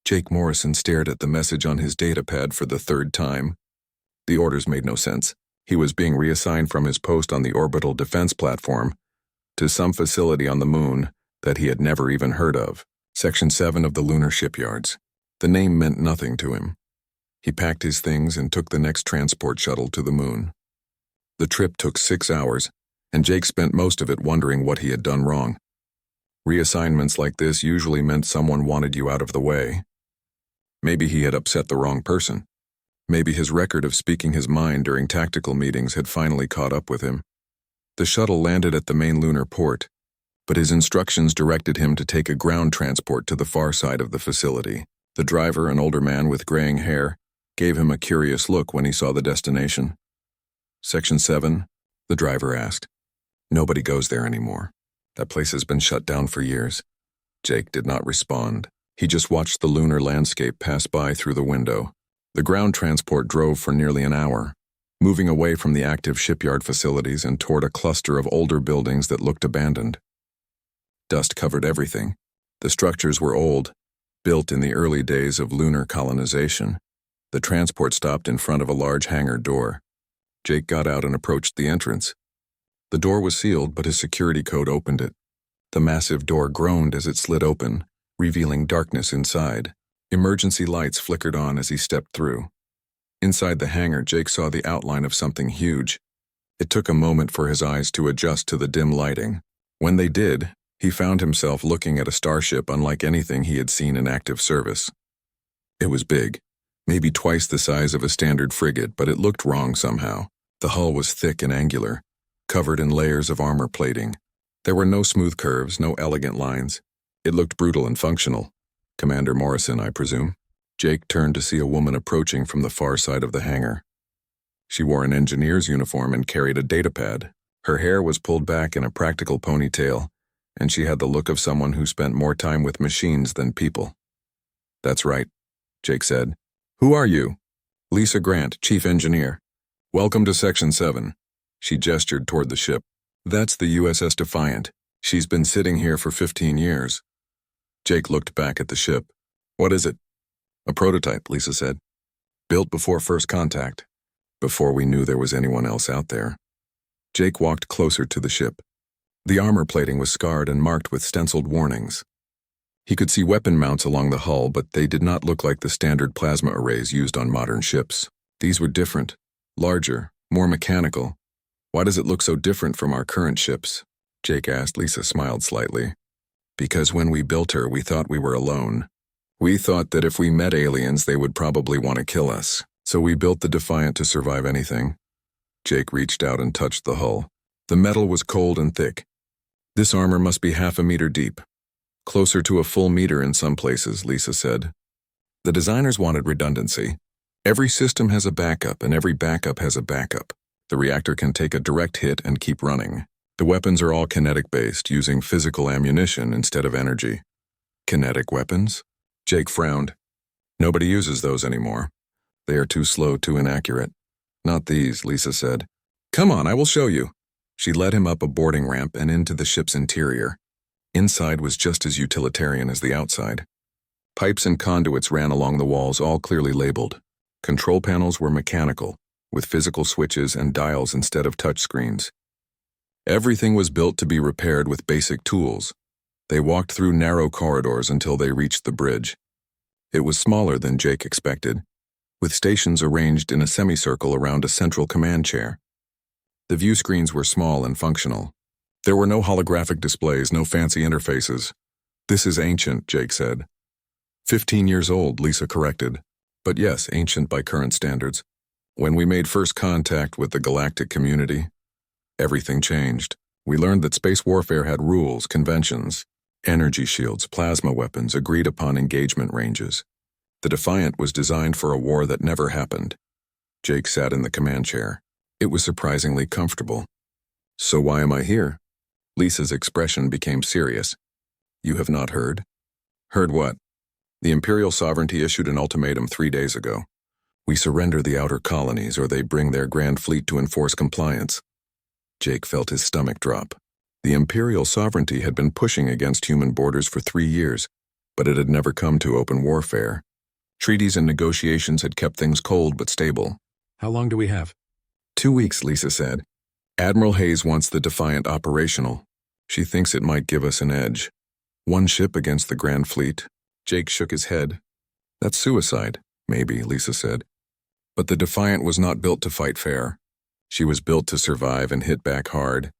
Jake Morrison stared at the message on his datapad for the third time. The orders made no sense. He was being reassigned from his post on the orbital defense platform to some facility on the moon that he had never even heard of. Section 7 of the lunar shipyards. The name meant nothing to him. He packed his things and took the next transport shuttle to the moon. The trip took 6 hours, and Jake spent most of it wondering what he had done wrong. Reassignments like this usually meant someone wanted you out of the way. Maybe he had upset the wrong person. Maybe his record of speaking his mind during tactical meetings had finally caught up with him. The shuttle landed at the main lunar port, but his instructions directed him to take a ground transport to the far side of the facility. The driver, an older man with graying hair, gave him a curious look when he saw the destination. Section 7, the driver asked. Nobody goes there anymore. That place has been shut down for years. Jake did not respond. He just watched the lunar landscape pass by through the window. The ground transport drove for nearly an hour, moving away from the active shipyard facilities and toward a cluster of older buildings that looked abandoned. Dust covered everything. The structures were old, built in the early days of lunar colonization. The transport stopped in front of a large hangar door. Jake got out and approached the entrance. The door was sealed, but his security code opened it. The massive door groaned as it slid open, revealing darkness inside. Emergency lights flickered on as he stepped through. Inside the hangar, Jake saw the outline of something huge. It took a moment for his eyes to adjust to the dim lighting. When they did, he found himself looking at a starship unlike anything he had seen in active service. It was big, maybe twice the size of a standard frigate, but it looked wrong somehow. The hull was thick and angular, covered in layers of armor plating. There were no smooth curves, no elegant lines. It looked brutal and functional. Commander Morrison, I presume. Jake turned to see a woman approaching from the far side of the hangar. She wore an engineer's uniform and carried a datapad. Her hair was pulled back in a practical ponytail, and she had the look of someone who spent more time with machines than people. That's right, Jake said. Who are you? Lisa Grant, Chief Engineer. Welcome to Section 7. She gestured toward the ship. That's the USS Defiant. She's been sitting here for 15 years. Jake looked back at the ship. What is it? A prototype, Lisa said. Built before first contact, before we knew there was anyone else out there. Jake walked closer to the ship. The armor plating was scarred and marked with stenciled warnings. He could see weapon mounts along the hull, but they did not look like the standard plasma arrays used on modern ships. These were different, larger, more mechanical. Why does it look so different from our current ships? Jake asked. Lisa smiled slightly. Because when we built her, we thought we were alone. We thought that if we met aliens, they would probably want to kill us. So we built the Defiant to survive anything. Jake reached out and touched the hull. The metal was cold and thick. This armor must be half a meter deep. Closer to a full meter in some places, Lisa said. The designers wanted redundancy. Every system has a backup, and every backup has a backup. The reactor can take a direct hit and keep running. The weapons are all kinetic-based, using physical ammunition instead of energy. Kinetic weapons? Jake frowned. Nobody uses those anymore. They are too slow, too inaccurate. Not these, Lisa said. Come on, I will show you. She led him up a boarding ramp and into the ship's interior. Inside was just as utilitarian as the outside. Pipes and conduits ran along the walls, all clearly labeled. Control panels were mechanical, with physical switches and dials instead of touchscreens. Everything was built to be repaired with basic tools. They walked through narrow corridors until they reached the bridge. It was smaller than Jake expected, with stations arranged in a semicircle around a central command chair. The view screens were small and functional. There were no holographic displays, no fancy interfaces. This is ancient, Jake said. 15 years old, Lisa corrected. But yes, ancient by current standards. When we made first contact with the galactic community, everything changed. We learned that space warfare had rules, conventions, energy shields, plasma weapons, agreed upon engagement ranges. The Defiant was designed for a war that never happened. Jake sat in the command chair. It was surprisingly comfortable. So why am I here? Lisa's expression became serious. You have not heard? Heard what? The Imperial sovereignty issued an ultimatum 3 days ago. We surrender the outer colonies or they bring their grand fleet to enforce compliance. Jake felt his stomach drop. The Imperial sovereignty had been pushing against human borders for 3 years. but it had never come to open warfare. Treaties and negotiations had kept things cold but stable. How long do we have? 2 weeks, Lisa said. Admiral Hayes wants the Defiant operational. She thinks it might give us an edge. 1 ship against the Grand Fleet. Jake shook his head. That's suicide, maybe, Lisa said. But the Defiant was not built to fight fair. She was built to survive and hit back hard.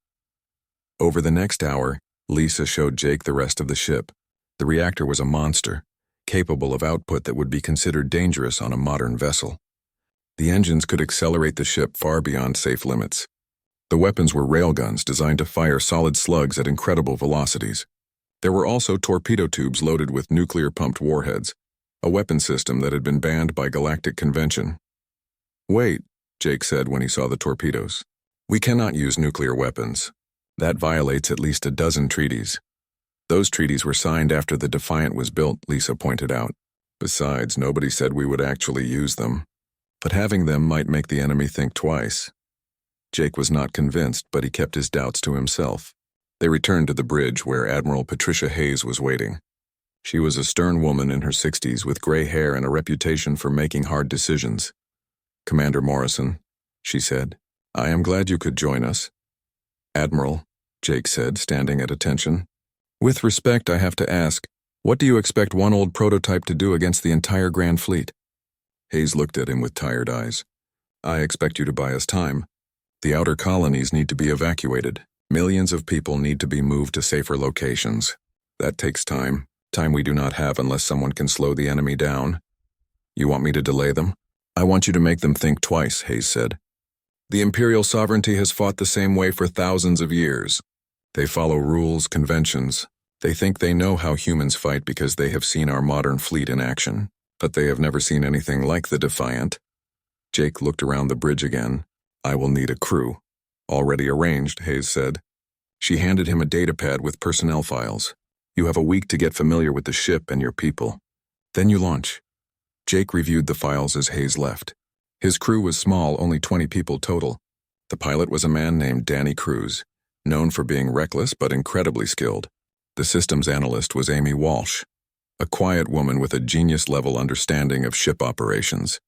Over the next hour, Lisa showed Jake the rest of the ship. The reactor was a monster, capable of output that would be considered dangerous on a modern vessel. The engines could accelerate the ship far beyond safe limits. The weapons were railguns designed to fire solid slugs at incredible velocities. There were also torpedo tubes loaded with nuclear-pumped warheads, a weapon system that had been banned by Galactic Convention. Wait, Jake said when he saw the torpedoes. We cannot use nuclear weapons. That violates at least a dozen treaties. Those treaties were signed after the Defiant was built, Lisa pointed out. Besides, nobody said we would actually use them. But having them might make the enemy think twice. Jake was not convinced, but he kept his doubts to himself. They returned to the bridge where Admiral Patricia Hayes was waiting. She was a stern woman in her 60s with gray hair and a reputation for making hard decisions. Commander Morrison, she said, I am glad you could join us. Admiral, Jake said, standing at attention. With respect, I have to ask, what do you expect one old prototype to do against the entire Grand Fleet? Hayes looked at him with tired eyes. I expect you to buy us time. The outer colonies need to be evacuated. Millions of people need to be moved to safer locations. That takes time we do not have unless someone can slow the enemy down. You want me to delay them? I want you to make them think twice, Hayes said. The Imperial sovereignty has fought the same way for thousands of years. They follow rules, conventions. They think they know how humans fight because they have seen our modern fleet in action, but they have never seen anything like the Defiant. Jake looked around the bridge again. I will need a crew. Already arranged, Hayes said. She handed him a datapad with personnel files. You have a week to get familiar with the ship and your people. Then you launch. Jake reviewed the files as Hayes left. His crew was small, only 20 people total. The pilot was a man named Danny Cruz, known for being reckless but incredibly skilled. The systems analyst was Amy Walsh, a quiet woman with a genius-level understanding of ship operations.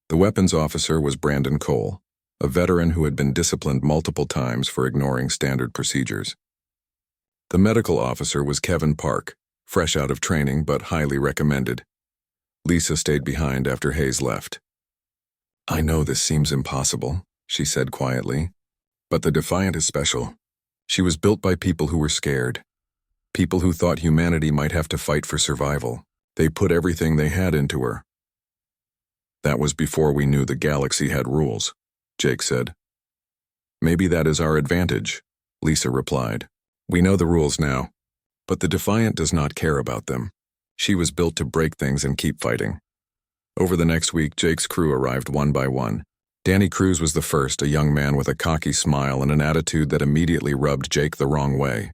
The weapons officer was Brandon Cole, a veteran who had been disciplined multiple times for ignoring standard procedures. The medical officer was Kevin Park, fresh out of training but highly recommended. Lisa stayed behind after Hayes left. I know this seems impossible, she said quietly, but the Defiant is special. She was built by people who were scared. People who thought humanity might have to fight for survival. They put everything they had into her. That was before we knew the galaxy had rules, Jake said. Maybe that is our advantage, Lisa replied. We know the rules now, but the Defiant does not care about them. She was built to break things and keep fighting. Over the next week, Jake's crew arrived one by one. Danny Cruz was the first, a young man with a cocky smile and an attitude that immediately rubbed Jake the wrong way.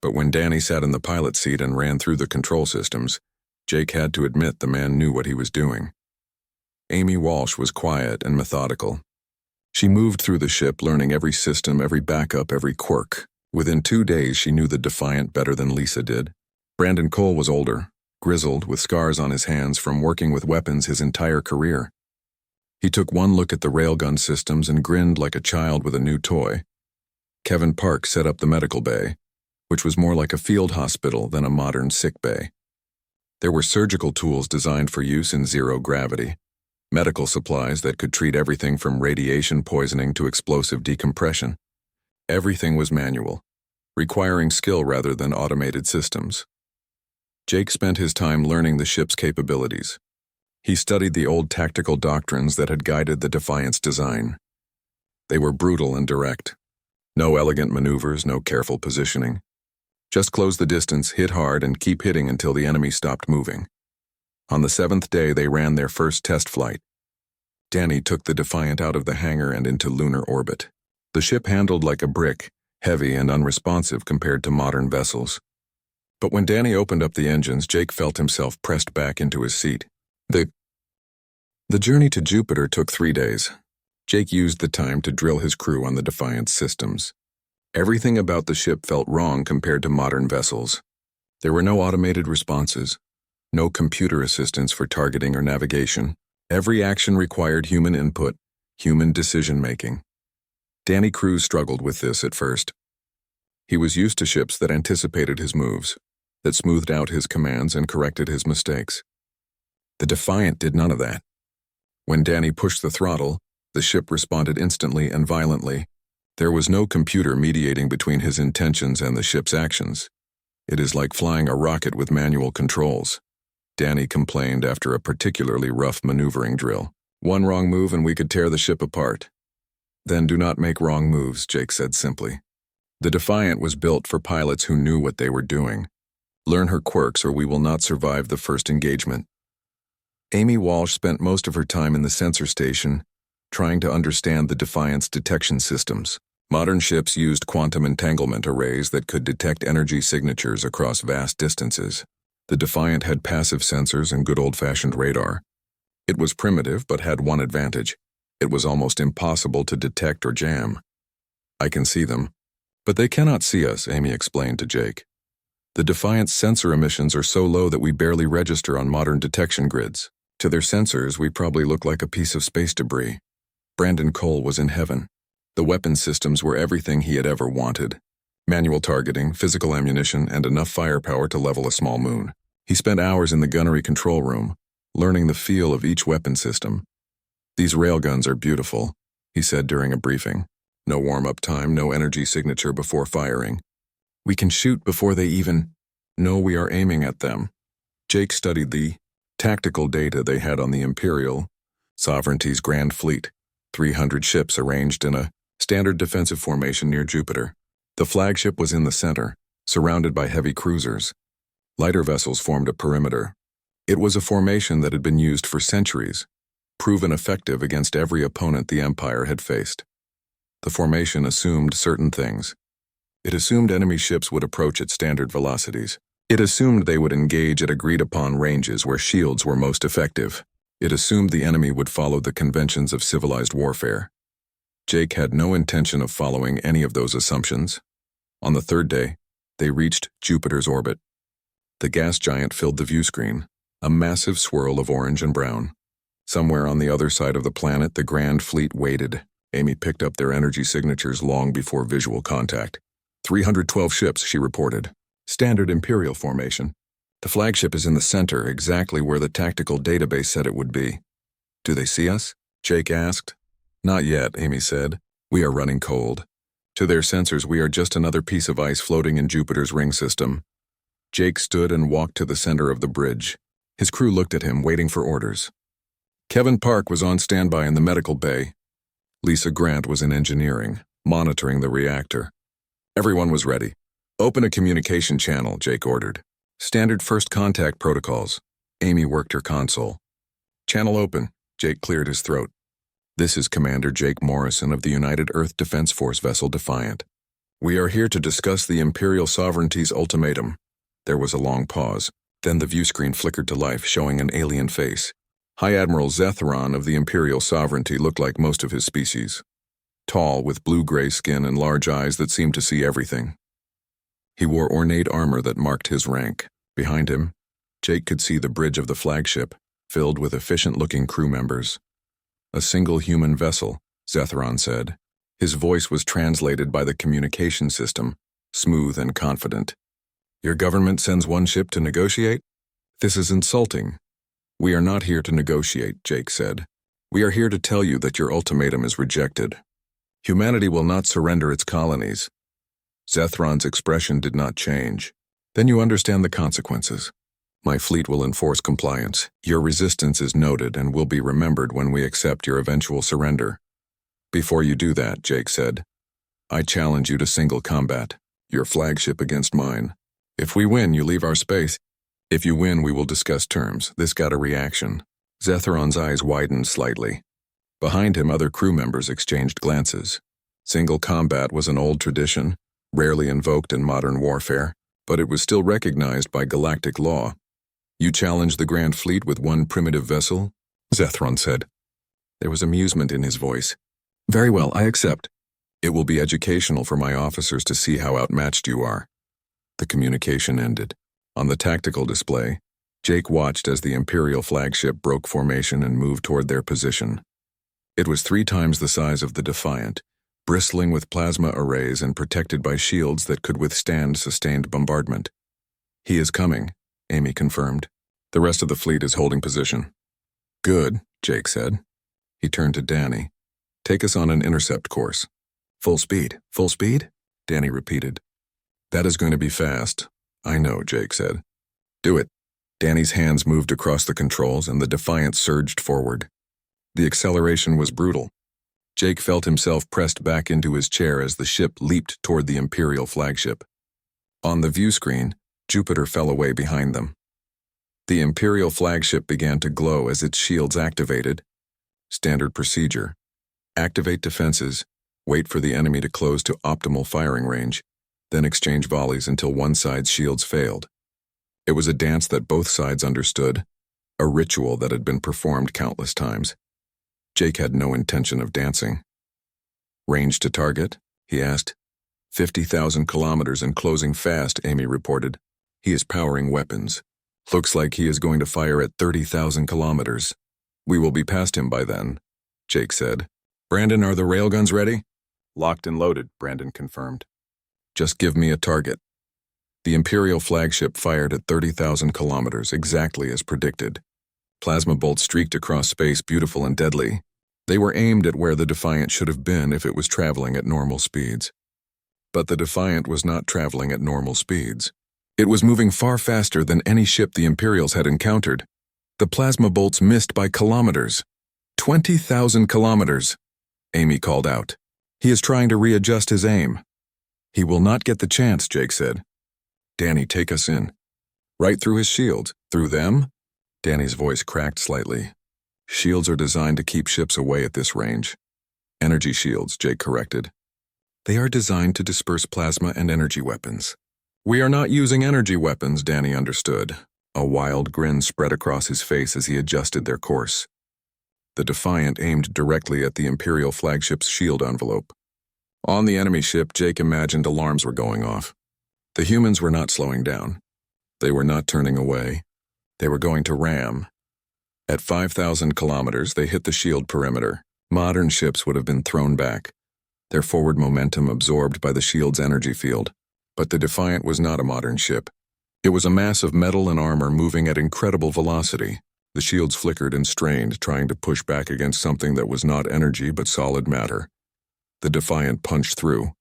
But when Danny sat in the pilot seat and ran through the control systems, Jake had to admit the man knew what he was doing. Amy Walsh was quiet and methodical. She moved through the ship, learning every system, every backup, every quirk. Within 2 days, she knew the Defiant better than Lisa did. Brandon Cole was older, grizzled, with scars on his hands from working with weapons his entire career. He took one look at the railgun systems and grinned like a child with a new toy. Kevin Park set up the medical bay, which was more like a field hospital than a modern sick bay. There were surgical tools designed for use in zero gravity, medical supplies that could treat everything from radiation poisoning to explosive decompression. Everything was manual, requiring skill rather than automated systems. Jake spent his time learning the ship's capabilities. He studied the old tactical doctrines that had guided the Defiant's design. They were brutal and direct. No elegant maneuvers, no careful positioning. Just close the distance, hit hard, and keep hitting until the enemy stopped moving. On the 7th day, they ran their first test flight. Danny took the Defiant out of the hangar and into lunar orbit. The ship handled like a brick, heavy and unresponsive compared to modern vessels. But when Danny opened up the engines, Jake felt himself pressed back into his seat. The journey to Jupiter took 3 days. Jake used the time to drill his crew on the Defiant's systems. Everything about the ship felt wrong compared to modern vessels. There were no automated responses, no computer assistance for targeting or navigation. Every action required human input, human decision-making. Danny Cruz struggled with this at first. He was used to ships that anticipated his moves, that smoothed out his commands and corrected his mistakes. The Defiant did none of that. When Danny pushed the throttle, the ship responded instantly and violently. There was no computer mediating between his intentions and the ship's actions. It is like flying a rocket with manual controls, Danny complained after a particularly rough maneuvering drill. One wrong move and we could tear the ship apart. Then do not make wrong moves, Jake said simply. The Defiant was built for pilots who knew what they were doing. Learn her quirks or we will not survive the first engagement. Amy Walsh spent most of her time in the sensor station, trying to understand the Defiant's detection systems. Modern ships used quantum entanglement arrays that could detect energy signatures across vast distances. The Defiant had passive sensors and good old-fashioned radar. It was primitive but had one advantage. It was almost impossible to detect or jam. I can see them. But they cannot see us, Amy explained to Jake. The Defiant's sensor emissions are so low that we barely register on modern detection grids. To their sensors, we probably look like a piece of space debris. Brandon Cole was in heaven. The weapon systems were everything he had ever wanted. Manual targeting, physical ammunition, and enough firepower to level a small moon. He spent hours in the gunnery control room, learning the feel of each weapon system. These railguns are beautiful, he said during a briefing. No warm-up time, no energy signature before firing. We can shoot before they even know we are aiming at them. Jake studied the tactical data they had on the Imperial, Sovereignty's Grand Fleet, 300 ships arranged in a standard defensive formation near Jupiter. The flagship was in the center, surrounded by heavy cruisers. Lighter vessels formed a perimeter. It was a formation that had been used for centuries, proven effective against every opponent the Empire had faced. The formation assumed certain things. It assumed enemy ships would approach at standard velocities. It assumed they would engage at agreed-upon ranges where shields were most effective. It assumed the enemy would follow the conventions of civilized warfare. Jake had no intention of following any of those assumptions. On the third day, they reached Jupiter's orbit. The gas giant filled the view screen, a massive swirl of orange and brown. Somewhere on the other side of the planet, the Grand Fleet waited. Amy picked up their energy signatures long before visual contact. 312 ships, she reported. Standard Imperial formation. The flagship is in the center, exactly where the tactical database said it would be. Do they see us? Jake asked. Not yet, Amy said. We are running cold. To their sensors, we are just another piece of ice floating in Jupiter's ring system. Jake stood and walked to the center of the bridge. His crew looked at him, waiting for orders. Kevin Park was on standby in the medical bay. Lisa Grant was in engineering, monitoring the reactor. Everyone was ready. Open a communication channel, Jake ordered. Standard first contact protocols. Amy worked her console. Channel open. Jake cleared his throat. This is Commander Jake Morrison of the United Earth Defense Force vessel Defiant. We are here to discuss the Imperial Sovereignty's ultimatum. There was a long pause. Then the view screen flickered to life, showing an alien face. High Admiral Zetheron of the Imperial Sovereignty looked like most of his species. Tall, with blue-gray skin and large eyes that seemed to see everything. He wore ornate armor that marked his rank. Behind him, Jake could see the bridge of the flagship, filled with efficient-looking crew members. A single human vessel, Zetheron said. His voice was translated by the communication system, smooth and confident. Your government sends one ship to negotiate? This is insulting. We are not here to negotiate, Jake said. We are here to tell you that your ultimatum is rejected. Humanity will not surrender its colonies. Zetheron's expression did not change. Then you understand the consequences. My fleet will enforce compliance. Your resistance is noted and will be remembered when we accept your eventual surrender. Before you do that, Jake said, I challenge you to single combat, your flagship against mine. If we win, you leave our space. If you win, we will discuss terms. This got a reaction. Zetheron's eyes widened slightly. Behind him, other crew members exchanged glances. Single combat was an old tradition, rarely invoked in modern warfare, but it was still recognized by galactic law. You challenge the Grand Fleet with one primitive vessel? Zetheron said. There was amusement in his voice. Very well, I accept. It will be educational for my officers to see how outmatched you are. The communication ended. On the tactical display, Jake watched as the Imperial flagship broke formation and moved toward their position. It was 3 times the size of the Defiant, bristling with plasma arrays and protected by shields that could withstand sustained bombardment. "He is coming," Amy confirmed. "The rest of the fleet is holding position." "Good," Jake said. He turned to Danny. "Take us on an intercept course." "Full speed, full speed?" Danny repeated. "That is going to be fast." "I know," Jake said. "Do it." Danny's hands moved across the controls and the Defiant surged forward. The acceleration was brutal. Jake felt himself pressed back into his chair as the ship leaped toward the Imperial flagship. On the view screen, Jupiter fell away behind them. The Imperial flagship began to glow as its shields activated. Standard procedure: activate defenses, wait for the enemy to close to optimal firing range, then exchange volleys until one side's shields failed. It was a dance that both sides understood, a ritual that had been performed countless times. Jake had no intention of dancing. "Range to target?" he asked. 50,000 kilometers and closing fast, Amy reported. "He is powering weapons. Looks like he is going to fire at 30,000 kilometers. We will be past him by then," Jake said. "Brandon, are the railguns ready?" "Locked and loaded," Brandon confirmed. "Just give me a target." The Imperial flagship fired at 30,000 kilometers, exactly as predicted. Plasma bolts streaked across space, beautiful and deadly. They were aimed at where the Defiant should have been if it was traveling at normal speeds. But the Defiant was not traveling at normal speeds. It was moving far faster than any ship the Imperials had encountered. The plasma bolts missed by kilometers. 20,000 kilometers, Amy called out. "He is trying to readjust his aim." "He will not get the chance," Jake said. "Danny, take us in." "Right through his shields." "Through them?" Danny's voice cracked slightly. "Shields are designed to keep ships away at this range." "Energy shields," Jake corrected. "They are designed to disperse plasma and energy weapons." "We are not using energy weapons," Danny understood. A wild grin spread across his face as he adjusted their course. The Defiant aimed directly at the Imperial flagship's shield envelope. On the enemy ship, Jake imagined alarms were going off. The humans were not slowing down. They were not turning away. They were going to ram. At 5,000 kilometers, they hit the shield perimeter. Modern ships would have been thrown back, their forward momentum absorbed by the shield's energy field. But the Defiant was not a modern ship. It was a mass of metal and armor moving at incredible velocity. The shields flickered and strained, trying to push back against something that was not energy but solid matter. The Defiant punched through.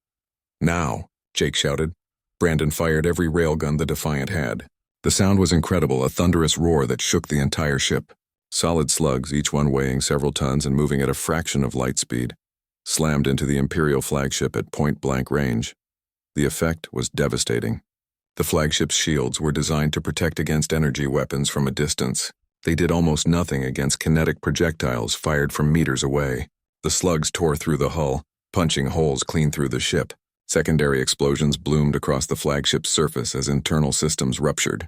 "Now!" Jake shouted. Brandon fired every railgun the Defiant had. The sound was incredible, a thunderous roar that shook the entire ship. Solid slugs, each one weighing several tons and moving at a fraction of light speed, slammed into the Imperial flagship at point-blank range. The effect was devastating. The flagship's shields were designed to protect against energy weapons from a distance. They did almost nothing against kinetic projectiles fired from meters away. The slugs tore through the hull, punching holes clean through the ship. Secondary explosions bloomed across the flagship's surface as internal systems ruptured.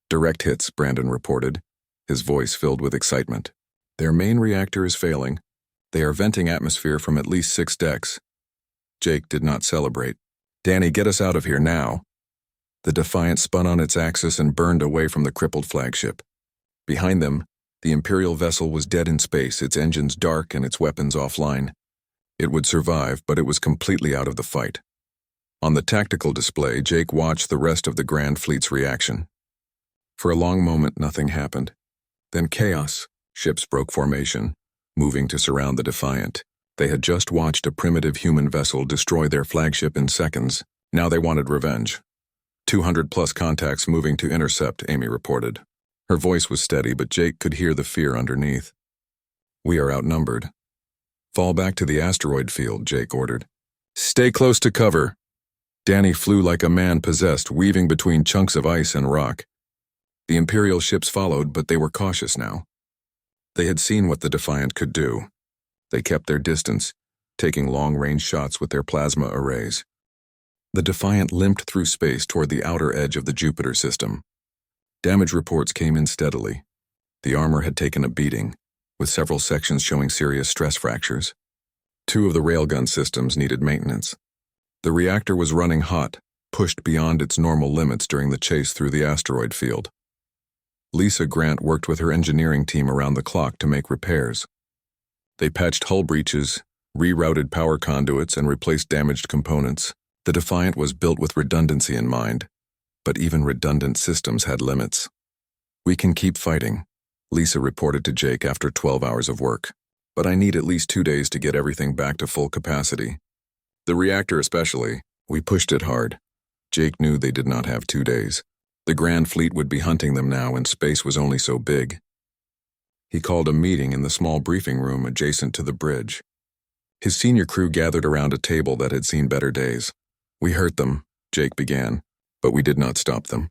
"Direct hits," Brandon reported, his voice filled with excitement. "Their main reactor is failing. They are venting atmosphere from at least 6 decks." Jake did not celebrate. "Danny, get us out of here now." The Defiant spun on its axis and burned away from the crippled flagship. Behind them, the Imperial vessel was dead in space, its engines dark and its weapons offline. It would survive, but it was completely out of the fight. On the tactical display, Jake watched the rest of the Grand Fleet's reaction. For a long moment, nothing happened. Then chaos. Ships broke formation, moving to surround the Defiant. They had just watched a primitive human vessel destroy their flagship in seconds. Now they wanted revenge. 200-plus contacts moving to intercept, Amy reported. Her voice was steady, but Jake could hear the fear underneath. "We are outnumbered." "Fall back to the asteroid field," Jake ordered. "Stay close to cover." Danny flew like a man possessed, weaving between chunks of ice and rock. The Imperial ships followed, but they were cautious now. They had seen what the Defiant could do. They kept their distance, taking long-range shots with their plasma arrays. The Defiant limped through space toward the outer edge of the Jupiter system. Damage reports came in steadily. The armor had taken a beating, with several sections showing serious stress fractures. 2 of the railgun systems needed maintenance. The reactor was running hot, pushed beyond its normal limits during the chase through the asteroid field. Lisa Grant worked with her engineering team around the clock to make repairs. They patched hull breaches, rerouted power conduits, and replaced damaged components. The Defiant was built with redundancy in mind, but even redundant systems had limits. "We can keep fighting," Lisa reported to Jake after 12 hours of work, "but I need at least 2 days to get everything back to full capacity." The reactor especially, we pushed it hard. Jake knew they did not have 2 days. The Grand Fleet would be hunting them now, and space was only so big. He called a meeting in the small briefing room adjacent to the bridge. His senior crew gathered around a table that had seen better days. "We hurt them," Jake began, "but we did not stop them.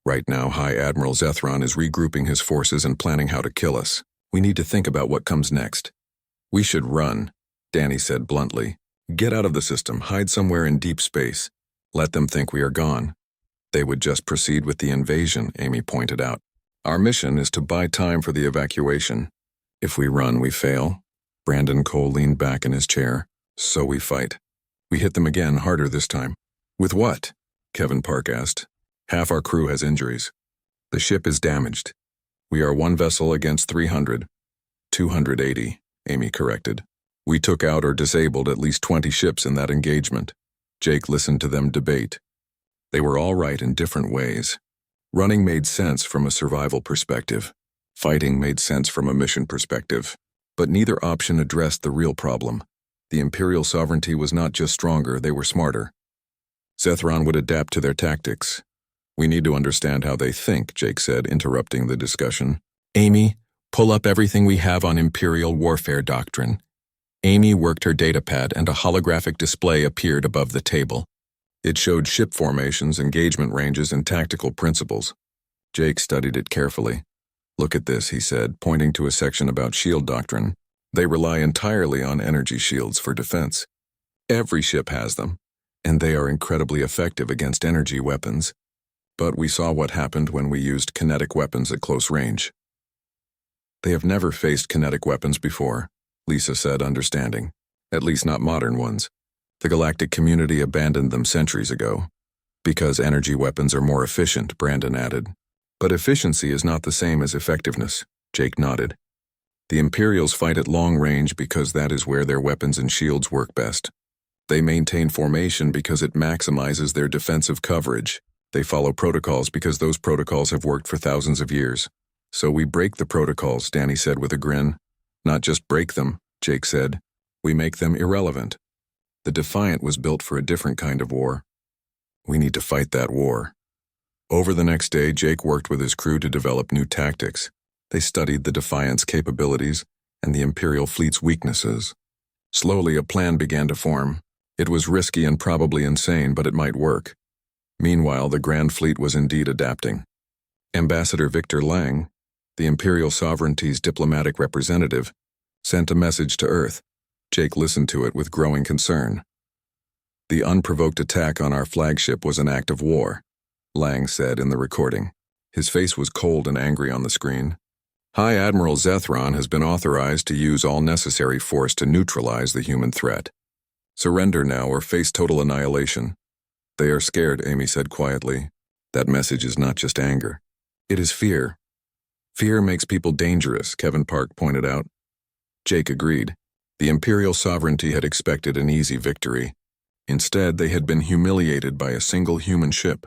Right now, High Admiral Zethron is regrouping his forces and planning how to kill us. We need to think about what comes next." "We should run," Danny said bluntly. "Get out of the system, hide somewhere in deep space. Let them think we are gone." "They would just proceed with the invasion," Amy pointed out. "Our mission is to buy time for the evacuation. If we run, we fail." Brandon Cole leaned back in his chair. "So we fight. We hit them again, harder this time." "With what?" Kevin Park asked. "Half our crew has injuries. The ship is damaged. We are 1 vessel against 300. 280, Amy corrected. We took out or disabled at least 20 ships in that engagement." Jake listened to them debate. They were all right in different ways. Running made sense from a survival perspective. Fighting made sense from a mission perspective. But neither option addressed the real problem. The Imperial sovereignty was not just stronger, they were smarter. Zethron would adapt to their tactics. "We need to understand how they think," Jake said, interrupting the discussion. "Amy, pull up everything we have on Imperial warfare doctrine." Amy worked her datapad and a holographic display appeared above the table. It showed ship formations, engagement ranges, and tactical principles. Jake studied it carefully. "Look at this," he said, pointing to a section about shield doctrine. "They rely entirely on energy shields for defense. Every ship has them, and they are incredibly effective against energy weapons. But we saw what happened when we used kinetic weapons at close range." "They have never faced kinetic weapons before," Lisa said, understanding. "At least not modern ones. The galactic community abandoned them centuries ago." "Because energy weapons are more efficient," Brandon added. "But efficiency is not the same as effectiveness," Jake nodded. "The Imperials fight at long range because that is where their weapons and shields work best. They maintain formation because it maximizes their defensive coverage. They follow protocols because those protocols have worked for thousands of years. So we break the protocols," Danny said with a grin. "Not just break them," Jake said. "We make them irrelevant. The Defiant was built for a different kind of war. We need to fight that war." Over the next day, Jake worked with his crew to develop new tactics. They studied the Defiant's capabilities and the Imperial fleet's weaknesses. Slowly, a plan began to form. It was risky and probably insane, but it might work. Meanwhile, the Grand Fleet was indeed adapting. Ambassador Victor Lang, the Imperial sovereignty's diplomatic representative, sent a message to Earth. Jake listened to it with growing concern. "The unprovoked attack on our flagship was an act of war," Lang said in the recording. His face was cold and angry on the screen. "High Admiral Zethron has been authorized to use all necessary force to neutralize the human threat. Surrender now or face total annihilation." "They are scared," Amy said quietly. "That message is not just anger. It is fear." "Fear makes people dangerous," Kevin Park pointed out. Jake agreed. The Imperial sovereignty had expected an easy victory. Instead, they had been humiliated by a single human ship.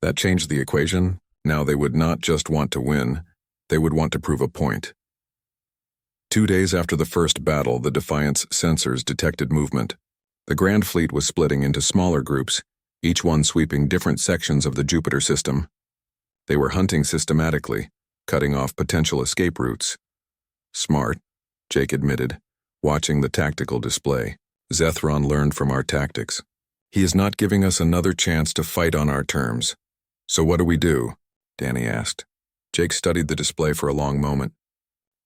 That changed the equation. Now they would not just want to win, they would want to prove a point. 2 days after the first battle, the Defiant's sensors detected movement. The Grand Fleet was splitting into smaller groups, each one sweeping different sections of the Jupiter system. They were hunting systematically, cutting off potential escape routes. "Smart," Jake admitted, watching the tactical display. "Zethron learned from our tactics. He is not giving us another chance to fight on our terms." "So what do we do?" Danny asked. Jake studied the display for a long moment.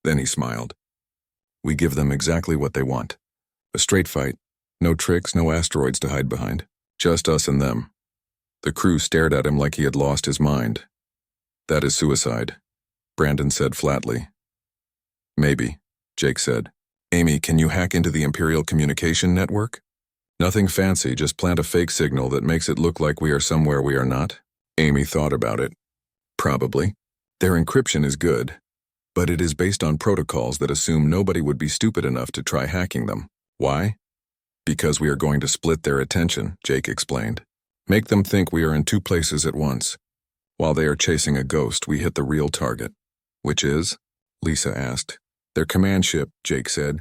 Then he smiled. "We give them exactly what they want. A straight fight. No tricks, no asteroids to hide behind. Just us and them." The crew stared at him like he had lost his mind. "That is suicide," Brandon said flatly. "Maybe," Jake said. "Amy, can you hack into the Imperial communication network?" Nothing fancy, just plant a fake signal that makes it look like we are somewhere we are not? Amy thought about it. Probably. Their encryption is good, but it is based on protocols that assume nobody would be stupid enough to try hacking them. Why? Because we are going to split their attention, Jake explained. Make them think we are in two places at once. While they are chasing a ghost, we hit the real target. Which is? Lisa asked. Their command ship, Jake said.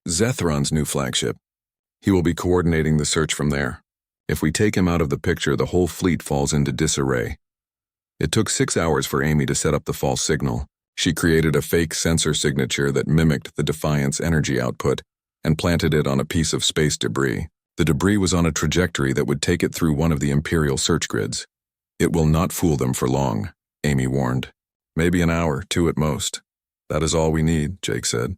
Zethron's new flagship. He will be coordinating the search from there. If we take him out of the picture, the whole fleet falls into disarray. It took 6 hours for Amy to set up the false signal. She created a fake sensor signature that mimicked the Defiant's energy output and planted it on a piece of space debris. The debris was on a trajectory that would take it through one of the Imperial search grids. It will not fool them for long, Amy warned. Maybe an hour, 2 at most. That is all we need, Jake said.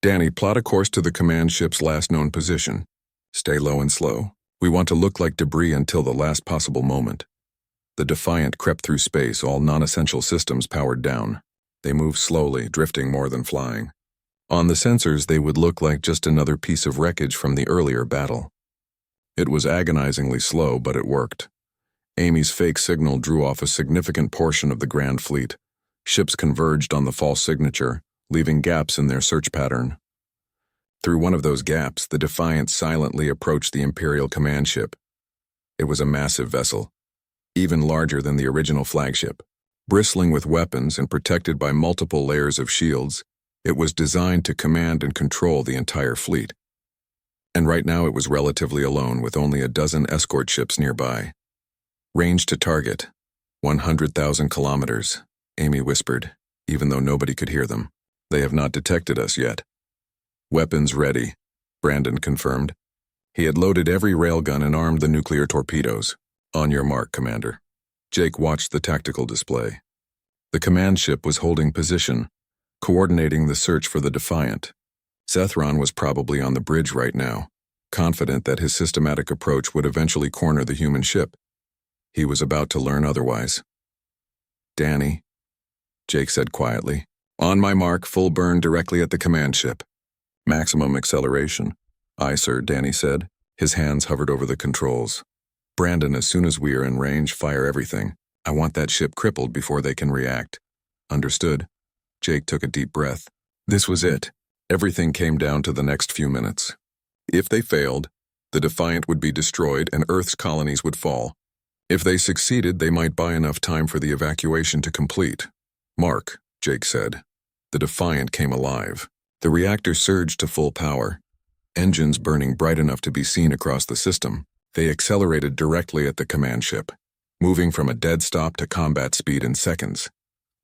Danny, plot a course to the command ship's last known position. Stay low and slow. We want to look like debris until the last possible moment. The Defiant crept through space, all non-essential systems powered down. They moved slowly, drifting more than flying. On the sensors, they would look like just another piece of wreckage from the earlier battle. It was agonizingly slow, but it worked. Amy's fake signal drew off a significant portion of the Grand Fleet. Ships converged on the false signature, leaving gaps in their search pattern. Through one of those gaps, the Defiant silently approached the Imperial command ship. It was a massive vessel, even larger than the original flagship. Bristling with weapons and protected by multiple layers of shields, it was designed to command and control the entire fleet. And right now it was relatively alone, with only a dozen escort ships nearby. Range to target, 100,000 kilometers, Amy whispered, even though nobody could hear them. They have not detected us yet. Weapons ready, Brandon confirmed. He had loaded every railgun and armed the nuclear torpedoes. On your mark, Commander. Jake watched the tactical display. The command ship was holding position, coordinating the search for the Defiant. Zethron was probably on the bridge right now, confident that his systematic approach would eventually corner the human ship. He was about to learn otherwise. Danny, Jake said quietly. On my mark, full burn directly at the command ship. Maximum acceleration. Aye, sir, Danny said. His hands hovered over the controls. Brandon, as soon as we are in range, fire everything. I want that ship crippled before they can react. Understood. Jake took a deep breath. This was it. Everything came down to the next few minutes. If they failed, the Defiant would be destroyed and Earth's colonies would fall. If they succeeded, they might buy enough time for the evacuation to complete. Mark, Jake said. The Defiant came alive. The reactor surged to full power, engines burning bright enough to be seen across the system. They accelerated directly at the command ship, moving from a dead stop to combat speed in seconds.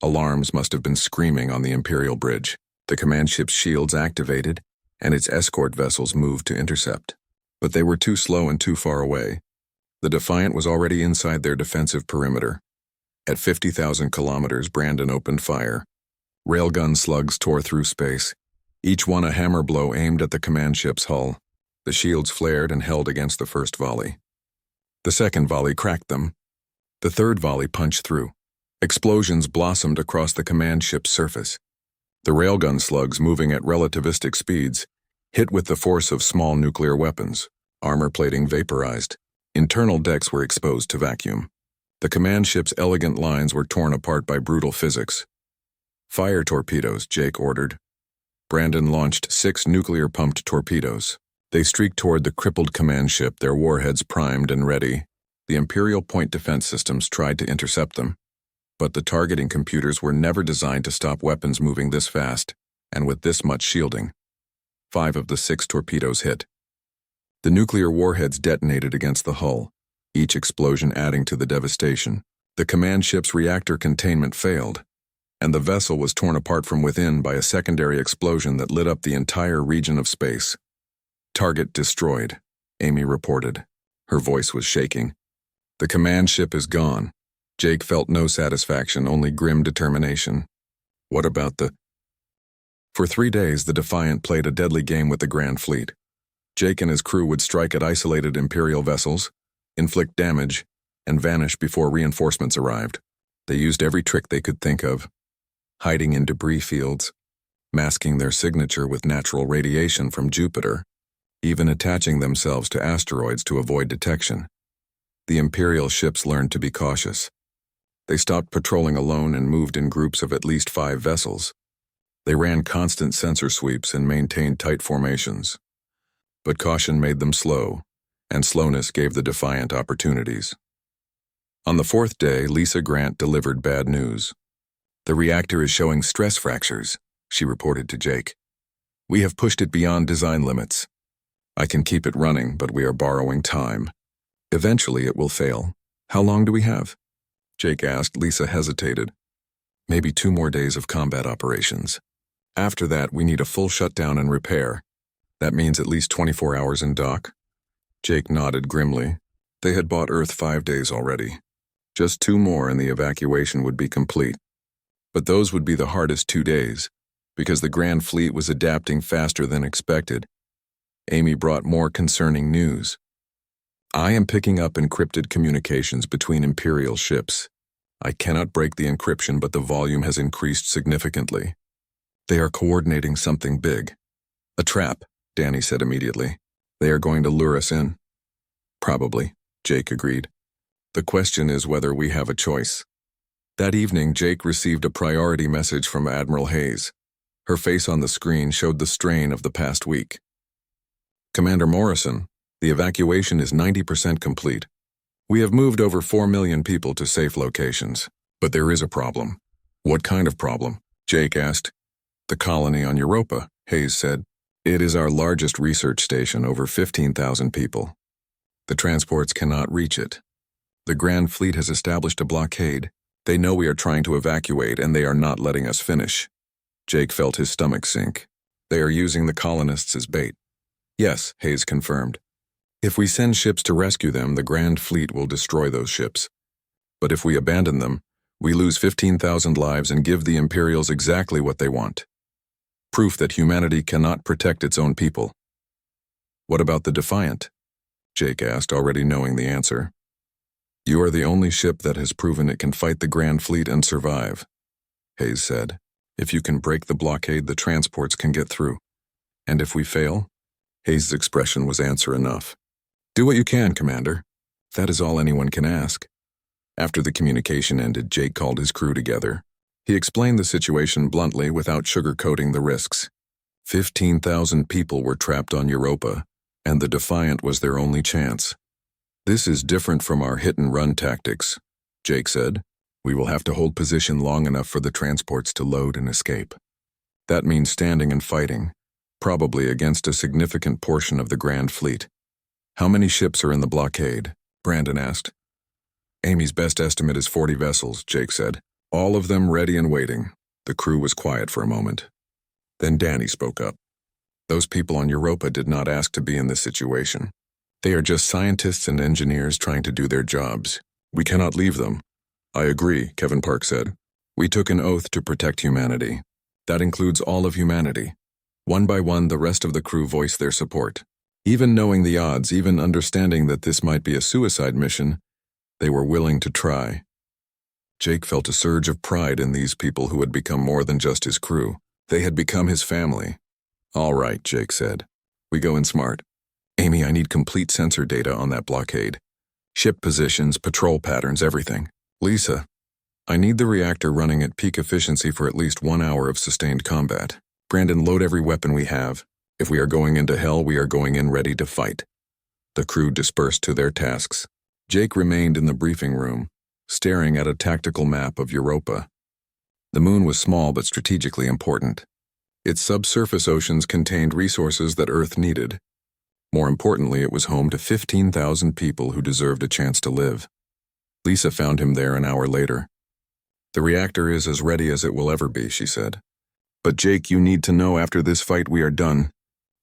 Alarms must have been screaming on the Imperial bridge. The command ship's shields activated, and its escort vessels moved to intercept. But they were too slow and too far away. The Defiant was already inside their defensive perimeter. At 50,000 kilometers, Brandon opened fire. Railgun slugs tore through space, each one a hammer blow aimed at the command ship's hull. The shields flared and held against the first volley. The second volley cracked them. The third volley punched through. Explosions blossomed across the command ship's surface. The railgun slugs, moving at relativistic speeds, hit with the force of small nuclear weapons. Armor plating vaporized. Internal decks were exposed to vacuum. The command ship's elegant lines were torn apart by brutal physics. Fire torpedoes, Jake ordered. Brandon launched 6 nuclear-pumped torpedoes. They streaked toward the crippled command ship, their warheads primed and ready. The Imperial point defense systems tried to intercept them, but the targeting computers were never designed to stop weapons moving this fast and with this much shielding. 5 of the 6 torpedoes hit. The nuclear warheads detonated against the hull, each explosion adding to the devastation. The command ship's reactor containment failed, and the vessel was torn apart from within by a secondary explosion that lit up the entire region of space. Target destroyed, Amy reported. Her voice was shaking. The command ship is gone. Jake felt no satisfaction, only grim determination. What about the... For 3 days, the Defiant played a deadly game with the Grand Fleet. Jake and his crew would strike at isolated Imperial vessels, inflict damage, and vanish before reinforcements arrived. They used every trick they could think of. Hiding in debris fields, masking their signature with natural radiation from Jupiter, even attaching themselves to asteroids to avoid detection. The Imperial ships learned to be cautious. They stopped patrolling alone and moved in groups of at least 5 vessels. They ran constant sensor sweeps and maintained tight formations. But caution made them slow, and slowness gave the Defiant opportunities. On the 4th day, Lisa Grant delivered bad news. "The reactor is showing stress fractures," she reported to Jake. "We have pushed it beyond design limits. I can keep it running, but we are borrowing time. Eventually it will fail. How long do we have?" Jake asked. Lisa hesitated. "Maybe 2 more days of combat operations. After that, we need a full shutdown and repair. That means at least 24 hours in dock." Jake nodded grimly. They had bought Earth 5 days already. Just 2 more and the evacuation would be complete. But those would be the hardest 2 days, because the Grand Fleet was adapting faster than expected. Amy brought more concerning news. "I am picking up encrypted communications between Imperial ships. I cannot break the encryption, but the volume has increased significantly. They are coordinating something big." "A trap," Danny said immediately. "They are going to lure us in." "Probably," Jake agreed. "The question is whether we have a choice." That evening, Jake received a priority message from Admiral Hayes. Her face on the screen showed the strain of the past week. "Commander Morrison, the evacuation is 90% complete. We have moved over 4 million people to safe locations. But there is a problem." "What kind of problem?" Jake asked. "The colony on Europa," Hayes said. "It is our largest research station, over 15,000 people. The transports cannot reach it. The Grand Fleet has established a blockade. They know we are trying to evacuate, and they are not letting us finish." Jake felt his stomach sink. "They are using the colonists as bait." "Yes," Hayes confirmed. "If we send ships to rescue them, the Grand Fleet will destroy those ships. But if we abandon them, we lose 15,000 lives and give the Imperials exactly what they want. Proof that humanity cannot protect its own people." "What about the Defiant?" Jake asked, already knowing the answer. "You are the only ship that has proven it can fight the Grand Fleet and survive," Hayes said. "If you can break the blockade, the transports can get through. And if we fail?" Hayes' expression was answer enough. "Do what you can, Commander. That is all anyone can ask." After the communication ended, Jake called his crew together. He explained the situation bluntly without sugarcoating the risks. 15,000 people were trapped on Europa, and the Defiant was their only chance. "This is different from our hit-and-run tactics," Jake said. "We will have to hold position long enough for the transports to load and escape. That means standing and fighting, probably against a significant portion of the Grand Fleet." "How many ships are in the blockade?" Brandon asked. "Amy's best estimate is 40 vessels," Jake said. "All of them ready and waiting." The crew was quiet for a moment. Then Danny spoke up. "Those people on Europa did not ask to be in this situation. They are just scientists and engineers trying to do their jobs. We cannot leave them." "I agree," Kevin Park said. "We took an oath to protect humanity. That includes all of humanity." One by one, the rest of the crew voiced their support. Even knowing the odds, even understanding that this might be a suicide mission, they were willing to try. Jake felt a surge of pride in these people who had become more than just his crew. They had become his family. "All right," Jake said. "We go in smart. Amy, I need complete sensor data on that blockade. Ship positions, patrol patterns, everything. Lisa, I need the reactor running at peak efficiency for at least 1 hour of sustained combat. Brandon, load every weapon we have. If we are going into hell, we are going in ready to fight." The crew dispersed to their tasks. Jake remained in the briefing room, staring at a tactical map of Europa. The moon was small but strategically important. Its subsurface oceans contained resources that Earth needed. More importantly, it was home to 15,000 people who deserved a chance to live. Lisa found him there an hour later. "The reactor is as ready as it will ever be," she said. "But Jake, you need to know after this fight we are done.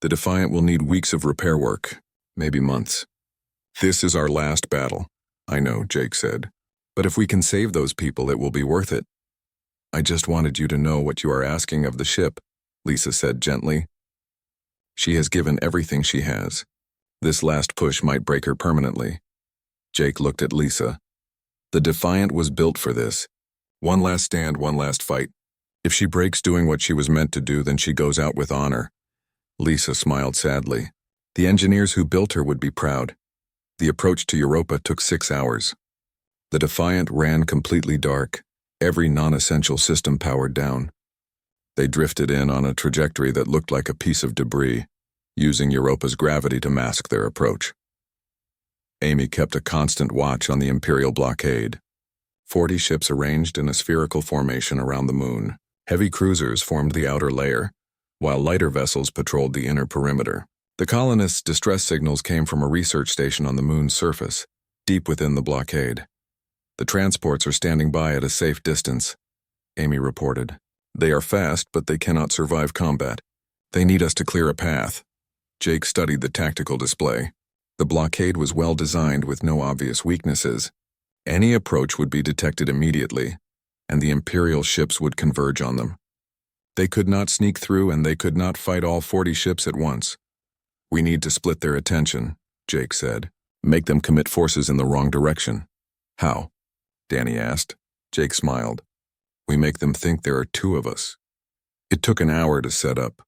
The Defiant will need weeks of repair work, maybe months. This is our last battle." "I know," Jake said. "But if we can save those people, it will be worth it." "I just wanted you to know what you are asking of the ship," Lisa said gently. "She has given everything she has. This last push might break her permanently." Jake looked at Lisa. The Defiant was built for this. One last stand, one last fight. If she breaks doing what she was meant to do, then she goes out with honor. Lisa smiled sadly. The engineers who built her would be proud. The approach to Europa took 6 hours. The Defiant ran completely dark, every non-essential system powered down. They drifted in on a trajectory that looked like a piece of debris, using Europa's gravity to mask their approach. Amy kept a constant watch on the Imperial blockade. 40 ships arranged in a spherical formation around the moon. Heavy cruisers formed the outer layer, while lighter vessels patrolled the inner perimeter. The colonists' distress signals came from a research station on the moon's surface, deep within the blockade. The transports are standing by at a safe distance, Amy reported. They are fast, but they cannot survive combat. They need us to clear a path. Jake studied the tactical display. The blockade was well designed with no obvious weaknesses. Any approach would be detected immediately, and the Imperial ships would converge on them. They could not sneak through, and they could not fight all 40 ships at once. We need to split their attention, Jake said. Make them commit forces in the wrong direction. How? Danny asked. Jake smiled. We make them think there are 2 of us. It took an hour to set up.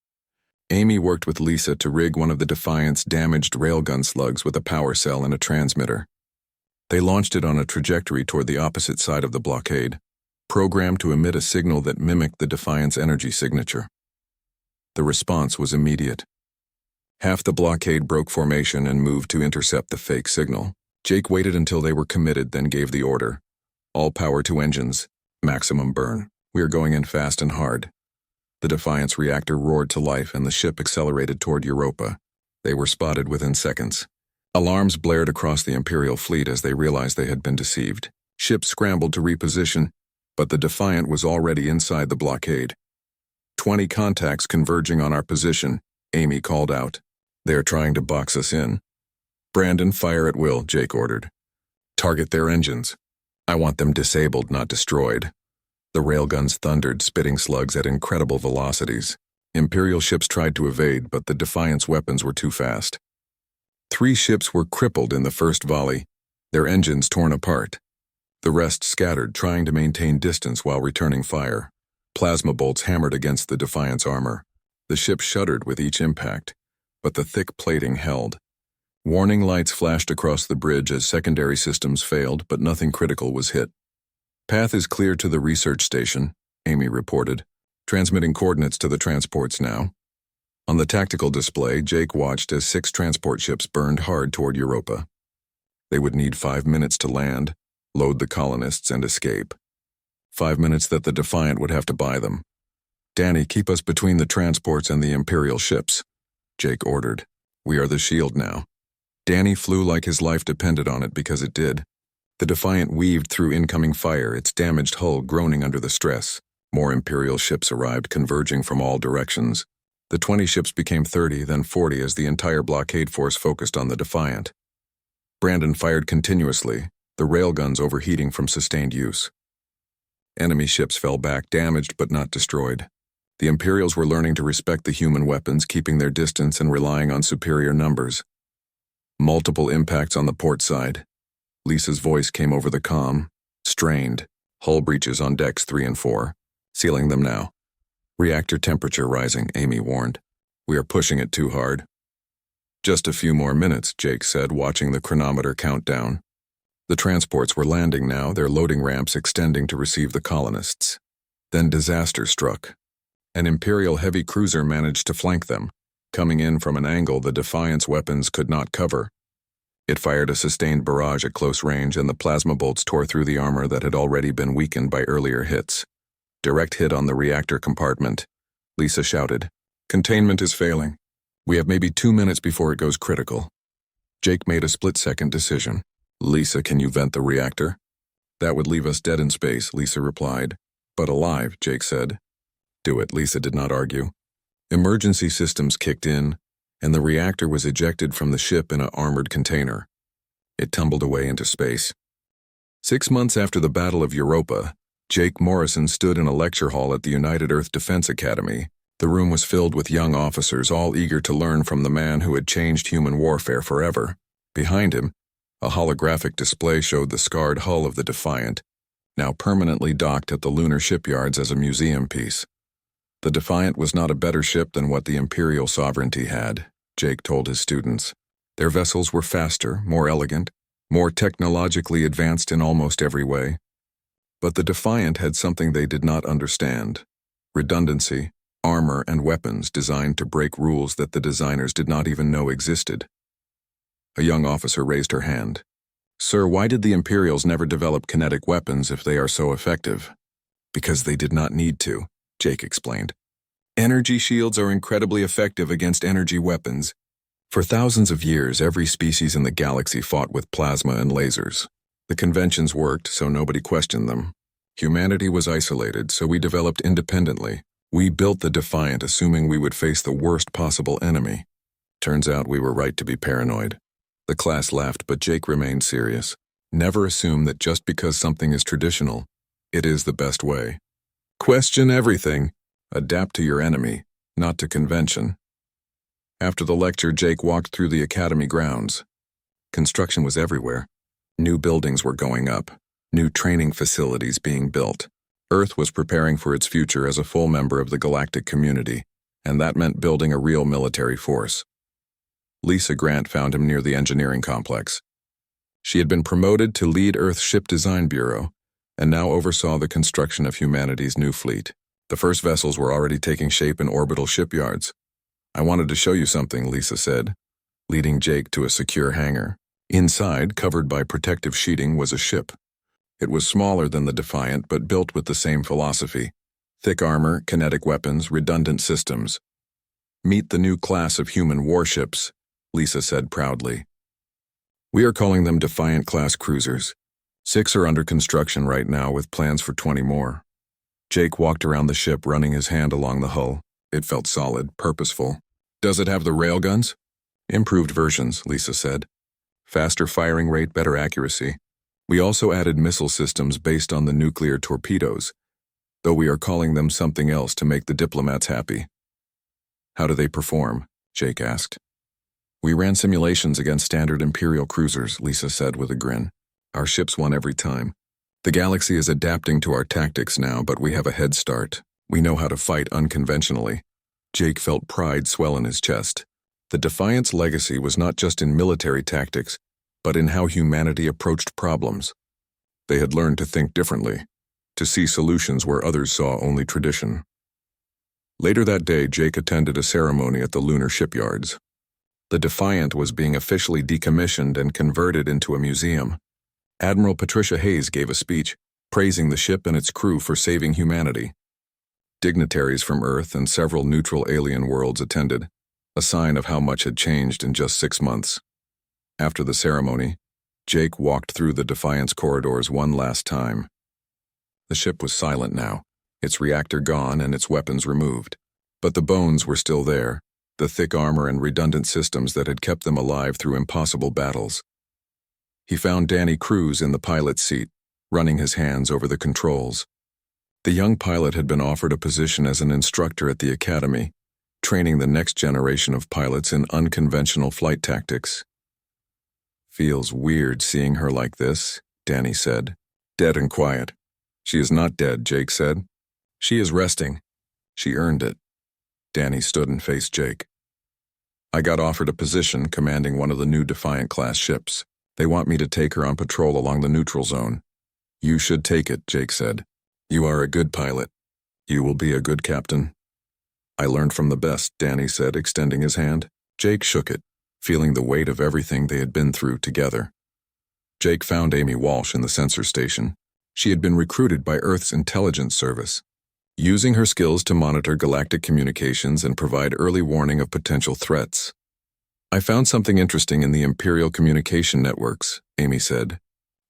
Amy worked with Lisa to rig one of the Defiant's damaged railgun slugs with a power cell and a transmitter. They launched it on a trajectory toward the opposite side of the blockade, programmed to emit a signal that mimicked the Defiant's energy signature. The response was immediate. Half the blockade broke formation and moved to intercept the fake signal. Jake waited until they were committed, then gave the order. All power to engines. Maximum burn. We are going in fast and hard. The Defiant's reactor roared to life and the ship accelerated toward Europa. They were spotted within seconds. Alarms blared across the Imperial fleet as they realized they had been deceived. Ships scrambled to reposition, but the Defiant was already inside the blockade. 20 contacts converging on our position, Amy called out. They are trying to box us in. Brandon, fire at will, Jake ordered. Target their engines. I want them disabled, not destroyed. The railguns thundered, spitting slugs at incredible velocities. Imperial ships tried to evade, but the Defiant's weapons were too fast. 3 ships were crippled in the first volley, their engines torn apart. The rest scattered, trying to maintain distance while returning fire. Plasma bolts hammered against the Defiant's armor. The ship shuddered with each impact, but the thick plating held. Warning lights flashed across the bridge as secondary systems failed, but nothing critical was hit. Path is clear to the research station, Amy reported, transmitting coordinates to the transports now. On the tactical display, Jake watched as 6 transport ships burned hard toward Europa. They would need 5 minutes to land, load the colonists, and escape. 5 minutes that the Defiant would have to buy them. Danny, keep us between the transports and the Imperial ships, Jake ordered. We are the shield now. Danny flew like his life depended on it because it did. The Defiant weaved through incoming fire, its damaged hull groaning under the stress. More Imperial ships arrived, converging from all directions. The 20 ships became 30, then 40 as the entire blockade force focused on the Defiant. Brandon fired continuously, the railguns overheating from sustained use. Enemy ships fell back, damaged but not destroyed. The Imperials were learning to respect the human weapons, keeping their distance and relying on superior numbers. Multiple impacts on the port side. Lisa's voice came over the comm, strained. Hull breaches on decks 3 and 4. Sealing them now. Reactor temperature rising, Amy warned. We are pushing it too hard. Just a few more minutes, Jake said, watching the chronometer count down. The transports were landing now, their loading ramps extending to receive the colonists. Then disaster struck. An Imperial heavy cruiser managed to flank them, coming in from an angle the Defiant's weapons could not cover. It fired a sustained barrage at close range, and the plasma bolts tore through the armor that had already been weakened by earlier hits. Direct hit on the reactor compartment. Lisa shouted, "Containment is failing. We have maybe 2 minutes before it goes critical." Jake made a split-second decision. "Lisa, can you vent the reactor?" "That would leave us dead in space," Lisa replied. "But alive," Jake said. "Do it," Lisa did not argue. Emergency systems kicked in, and the reactor was ejected from the ship in an armored container. It tumbled away into space. 6 months after the Battle of Europa, Jake Morrison stood in a lecture hall at the United Earth Defense Academy. The room was filled with young officers, all eager to learn from the man who had changed human warfare forever. Behind him, a holographic display showed the scarred hull of the Defiant, now permanently docked at the lunar shipyards as a museum piece. The Defiant was not a better ship than what the Imperial sovereignty had, Jake told his students. Their vessels were faster, more elegant, more technologically advanced in almost every way. But the Defiant had something they did not understand: redundancy, armor, and weapons designed to break rules that the designers did not even know existed. A young officer raised her hand. "Sir, why did the Imperials never develop kinetic weapons if they are so effective?" "Because they did not need to," Jake explained. "Energy shields are incredibly effective against energy weapons. For thousands of years, every species in the galaxy fought with plasma and lasers. The conventions worked, so nobody questioned them. Humanity was isolated, so we developed independently. We built the Defiant assuming we would face the worst possible enemy. Turns out we were right to be paranoid." The class laughed, but Jake remained serious. "Never assume that just because something is traditional, it is the best way. Question everything. Adapt to your enemy, not to convention." After the lecture, Jake walked through the academy grounds. Construction was everywhere. New buildings were going up, new training facilities being built. Earth was preparing for its future as a full member of the galactic community, and that meant building a real military force. Lisa Grant found him near the engineering complex. She had been promoted to lead Earth's Ship Design Bureau, and now oversaw the construction of humanity's new fleet. The first vessels were already taking shape in orbital shipyards. "I wanted to show you something," Lisa said, leading Jake to a secure hangar. Inside, covered by protective sheeting, was a ship. It was smaller than the Defiant, but built with the same philosophy: thick armor, kinetic weapons, redundant systems. "Meet the new class of human warships," Lisa said proudly. "We are calling them Defiant-class cruisers. 6 are under construction right now, with plans for 20 more. Jake walked around the ship, running his hand along the hull. It felt solid, purposeful. "Does it have the railguns?" "Improved versions," Lisa said. "Faster firing rate, better accuracy. We also added missile systems based on the nuclear torpedoes, though we are calling them something else to make the diplomats happy." "How do they perform?" Jake asked. "We ran simulations against standard Imperial cruisers," Lisa said with a grin. "Our ships won every time. The galaxy is adapting to our tactics now, but we have a head start. We know how to fight unconventionally." Jake felt pride swell in his chest. The Defiant's legacy was not just in military tactics, but in how humanity approached problems. They had learned to think differently, to see solutions where others saw only tradition. Later that day, Jake attended a ceremony at the lunar shipyards. The Defiant was being officially decommissioned and converted into a museum. Admiral Patricia Hayes gave a speech, praising the ship and its crew for saving humanity. Dignitaries from Earth and several neutral alien worlds attended, a sign of how much had changed in just 6 months. After the ceremony, Jake walked through the Defiant's corridors one last time. The ship was silent now, its reactor gone and its weapons removed. But the bones were still there, the thick armor and redundant systems that had kept them alive through impossible battles. He found Danny Cruz in the pilot's seat, running his hands over the controls. The young pilot had been offered a position as an instructor at the academy, training the next generation of pilots in unconventional flight tactics. "Feels weird seeing her like this," Danny said. "Dead and quiet." "She is not dead," Jake said. "She is resting. She earned it." Danny stood and faced Jake. "I got offered a position commanding one of the new Defiant-class ships. They want me to take her on patrol along the neutral zone." "You should take it," Jake said. "You are a good pilot. You will be a good captain." "I learned from the best," Danny said, extending his hand. Jake shook it, feeling the weight of everything they had been through together. Jake found Amy Walsh in the sensor station. She had been recruited by Earth's intelligence service, using her skills to monitor galactic communications and provide early warning of potential threats. "I found something interesting in the Imperial communication networks," Amy said,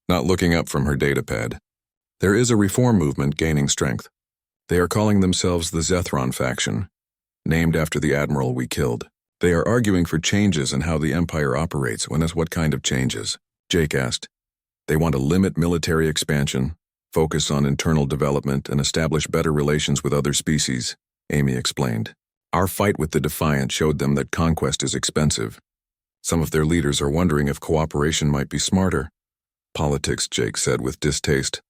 not looking up from her datapad. "There is a reform movement gaining strength. They are calling themselves the Zethron faction, named after the admiral we killed. They are arguing for changes in how the Empire operates." "What kind of changes?" Jake asked. "They want to limit military expansion, focus on internal development, and establish better relations with other species," Amy explained. "Our fight with the Defiant showed them that conquest is expensive. Some of their leaders are wondering if cooperation might be smarter." "Politics," Jake said with distaste.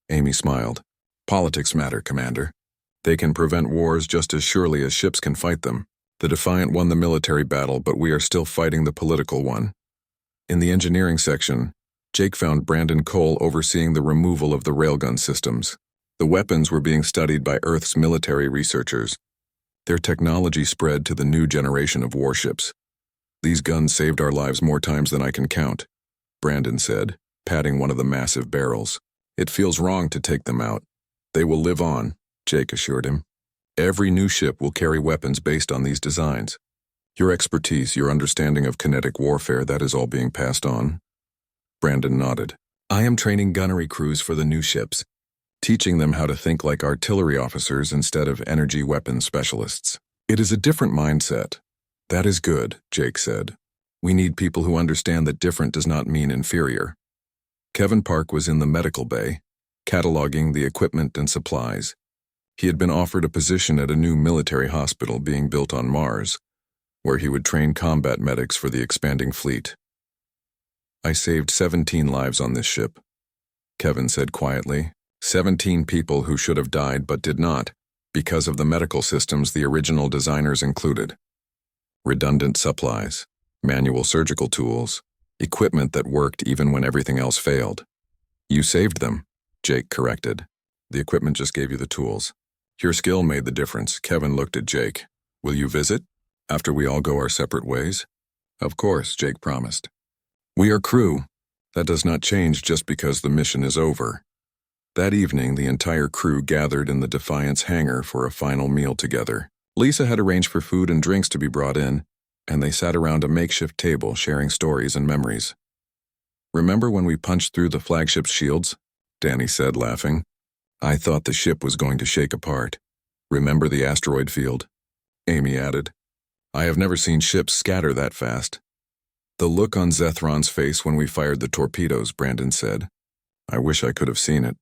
Amy smiled. "Politics matter, Commander. They can prevent wars just as surely as ships can fight them. The Defiant won the military battle, but we are still fighting the political one. In the engineering section, Jake found Brandon Cole overseeing the removal of the railgun systems. The weapons were being studied by Earth's military researchers. Their technology spread to the new generation of warships. These guns saved our lives more times than I can count, Brandon said, patting one of the massive barrels. It feels wrong to take them out. They will live on, Jake assured him. Every new ship will carry weapons based on these designs. Your expertise, your understanding of kinetic warfare, that is all being passed on. Brandon nodded. I am training gunnery crews for the new ships, teaching them how to think like artillery officers instead of energy weapons specialists. It is a different mindset. That is good, Jake said. We need people who understand that different does not mean inferior. Kevin Park was in the medical bay, cataloging the equipment and supplies. He had been offered a position at a new military hospital being built on Mars, where he would train combat medics for the expanding fleet. I saved 17 lives on this ship, Kevin said quietly. 17 people who should have died but did not, because of the medical systems the original designers included. Redundant supplies, manual surgical tools, equipment that worked even when everything else failed. You saved them, Jake corrected. The equipment just gave you the tools. Your skill made the difference. Kevin looked at Jake. Will you visit? After we all go our separate ways? Of course, Jake promised. We are crew. That does not change just because the mission is over. That evening, the entire crew gathered in the Defiant's hangar for a final meal together. Lisa had arranged for food and drinks to be brought in, and they sat around a makeshift table sharing stories and memories. Remember when we punched through the flagship's shields? Danny said, laughing. I thought the ship was going to shake apart. Remember the asteroid field? Amy added. I have never seen ships scatter that fast. The look on Zethron's face when we fired the torpedoes, Brandon said. I wish I could have seen it.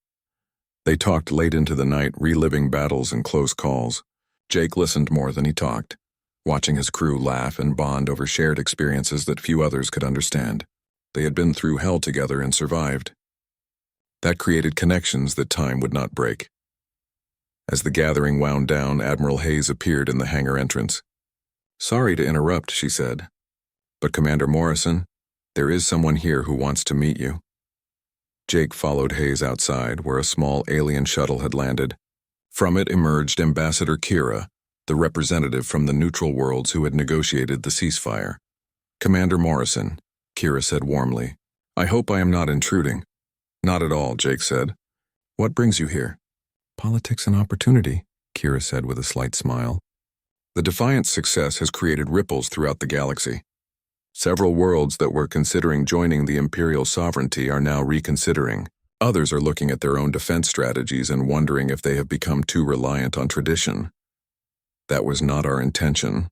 They talked late into the night, reliving battles and close calls. Jake listened more than he talked, watching his crew laugh and bond over shared experiences that few others could understand. They had been through hell together and survived. That created connections that time would not break. As the gathering wound down, Admiral Hayes appeared in the hangar entrance. Sorry to interrupt, she said. But Commander Morrison, there is someone here who wants to meet you. Jake followed Hayes outside, where a small alien shuttle had landed. From it emerged Ambassador Kira, the representative from the neutral worlds who had negotiated the ceasefire. Commander Morrison, Kira said warmly. I hope I am not intruding. Not at all, Jake said. What brings you here? Politics and opportunity, Kira said with a slight smile. The Defiant's success has created ripples throughout the galaxy. Several worlds that were considering joining the Imperial sovereignty are now reconsidering. Others are looking at their own defense strategies and wondering if they have become too reliant on tradition. That was not our intention,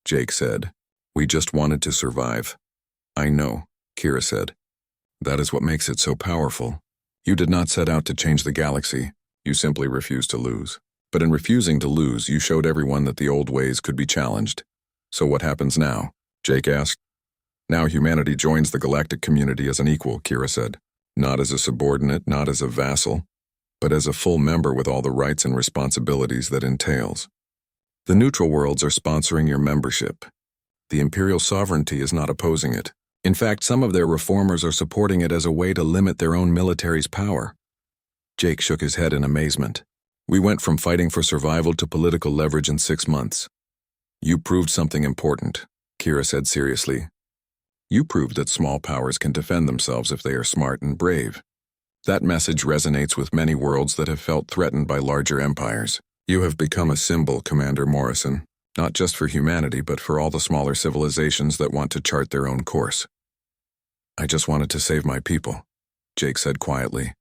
Jake said. We just wanted to survive. I know, Kira said. That is what makes it so powerful. You did not set out to change the galaxy. You simply refused to lose. But in refusing to lose, you showed everyone that the old ways could be challenged. So what happens now? Jake asked. Now humanity joins the galactic community as an equal, Kira said. Not as a subordinate, not as a vassal, but as a full member with all the rights and responsibilities that entails. The neutral worlds are sponsoring your membership. The Imperial sovereignty is not opposing it. In fact, some of their reformers are supporting it as a way to limit their own military's power. Jake shook his head in amazement. We went from fighting for survival to political leverage in 6 months. You proved something important, Kira said seriously. You proved that small powers can defend themselves if they are smart and brave. That message resonates with many worlds that have felt threatened by larger empires. You have become a symbol, Commander Morrison, not just for humanity, but for all the smaller civilizations that want to chart their own course. I just wanted to save my people, Jake said quietly.